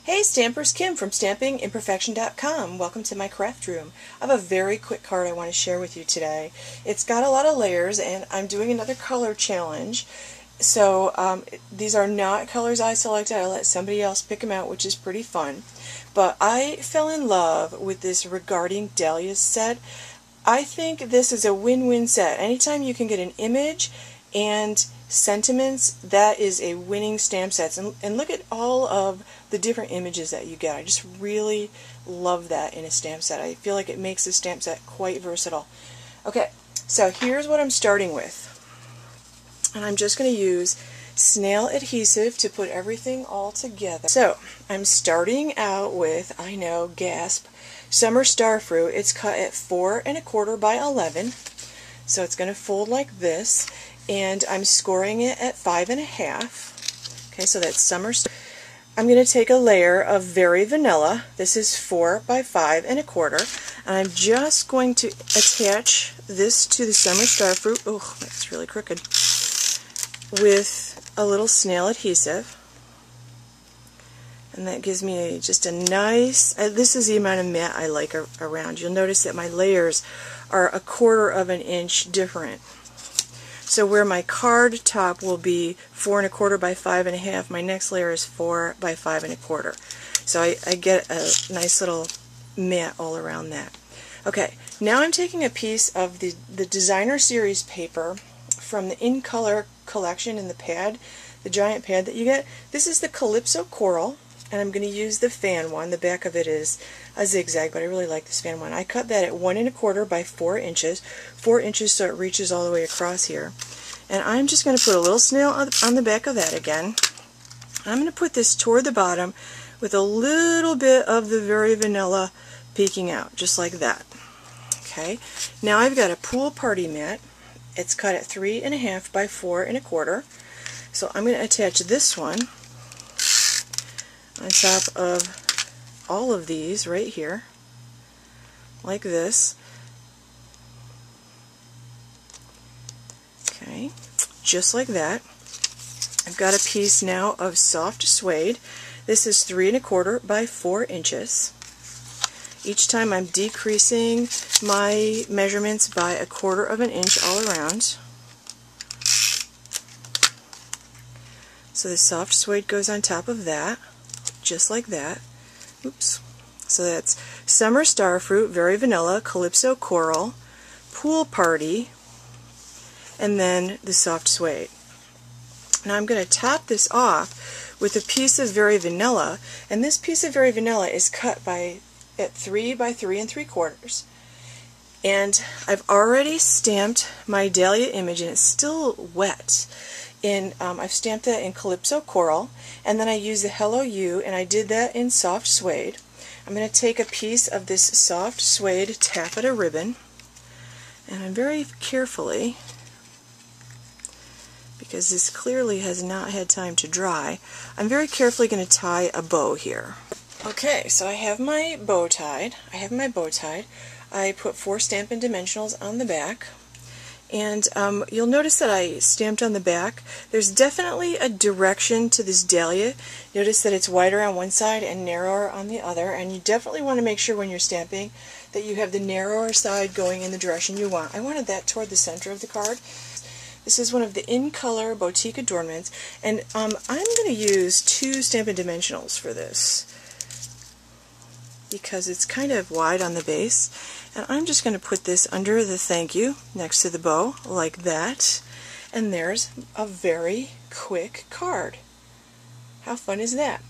Hey Stampers, Kim from stampingimperfection.com. Welcome to my craft room. I have a very quick card I want to share with you today. It's got a lot of layers and I'm doing another color challenge. So these are not colors I selected. I let somebody else pick them out, which is pretty fun. But I fell in love with this Regarding Dahlias set. I think this is a win-win set. Anytime you can get an image and sentiments, that is a winning stamp set. And look at all of the different images that you get. I just really love that in a stamp set. I feel like it makes the stamp set quite versatile. Okay, so here's what I'm starting with. And I'm just going to use snail adhesive to put everything all together. So I'm starting out with, I know, gasp, Summer Starfruit. It's cut at 4 1/4 by 11. So it's going to fold like this. And I'm scoring it at 5 1/2. Okay, so that's Summer. I'm going to take a layer of Very Vanilla. This is 4 by 5 1/4. And I'm just going to attach this to the Summer Starfruit. Oh, that's really crooked. With a little snail adhesive. And that gives me just a nice, this is the amount of matte I like around. You'll notice that my layers are 1/4 inch different. So where my card top will be 4 1/4 by 5 1/2, my next layer is 4 by 5 1/4. So I get a nice little matte all around that. Okay, now I'm taking a piece of the Designer Series paper from the In Color collection in the pad, the giant pad that you get. This is the Calypso Coral, and I'm going to use the fan one. The back of it is a zigzag, but I really like this fan one. I cut that at 1 1/4 by 4 inches. 4 inches so it reaches all the way across here. And I'm just going to put a little snail on the back of that again. I'm going to put this toward the bottom with a little bit of the Very Vanilla peeking out, just like that. Okay, now I've got a Pool Party mat. It's cut at 3 1/2 by 4 1/4. So I'm going to attach this one on top of all of these right here, like this. Okay, just like that. I've got a piece now of soft suede. This is 3 1/4 by 4 inches. Each time I'm decreasing my measurements by 1/4 inch all around. So the soft suede goes on top of that, just like that. Oops. So that's Summer Starfruit, Very Vanilla, Calypso Coral, Pool Party, and then the soft suede. Now I'm going to top this off with a piece of Very Vanilla, and this piece of Very Vanilla is cut at 3 by 3 3/4. And I've already stamped my Dahlia image, and it's still wet. I've stamped that in Calypso Coral, and then I used the Hello You, and I did that in soft suede. I'm going to take a piece of this soft suede taffeta ribbon, and I'm very carefully, because this clearly has not had time to dry, I'm very carefully going to tie a bow here. Okay, so I have my bow tied. I put 4 Stampin' Dimensionals on the back. And you'll notice that I stamped on the back. There's definitely a direction to this dahlia. Notice that it's wider on one side and narrower on the other, and you definitely want to make sure when you're stamping that you have the narrower side going in the direction you want. I wanted that toward the center of the card. This is one of the In Color Boutique Adornments, and I'm going to use 2 Stampin' Dimensionals for this because it's kind of wide on the base. And I'm just going to put this under the thank you next to the bow, like that. And there's a very quick card. How fun is that?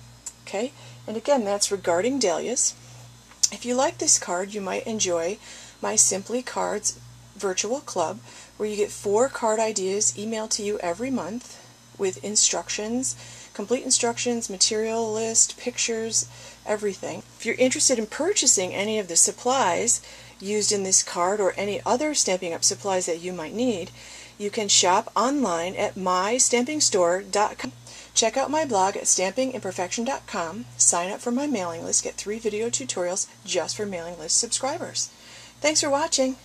Okay, and again, that's Regarding Dahlias. If you like this card, you might enjoy my Simply Cards virtual club, where you get 4 card ideas emailed to you every month with instructions, complete instructions, material list, pictures, everything. If you're interested in purchasing any of the supplies used in this card or any other Stampin' Up! Supplies that you might need, you can shop online at mystampingstore.com. Check out my blog at stampingimperfection.com. Sign up for my mailing list. Get 3 video tutorials just for mailing list subscribers. Thanks for watching.